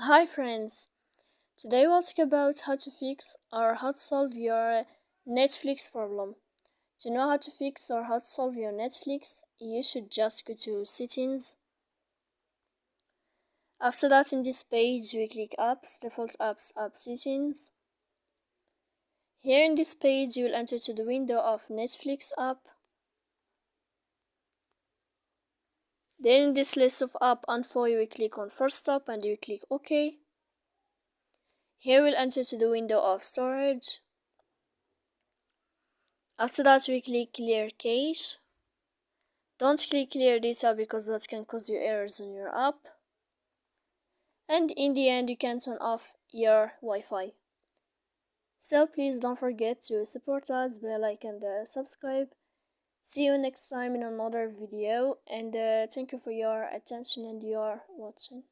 Hi friends, today we'll talk about how to fix or how to solve your Netflix problem. To know how to fix or how to solve your Netflix, you should just go to settings. After that, in this page, we click apps, default apps, app settings. Here in this page, you will enter to the window of Netflix app. Then in this list of app info, you will click on first app and you click OK. Here we'll enter to the window of storage. After that, we click clear cache. Don't click clear data because that can cause you errors on your app. And in the end, you can turn off your Wi-Fi. So please don't forget to support us by like and subscribe. See you next time in another video, and thank you for your attention and your watching.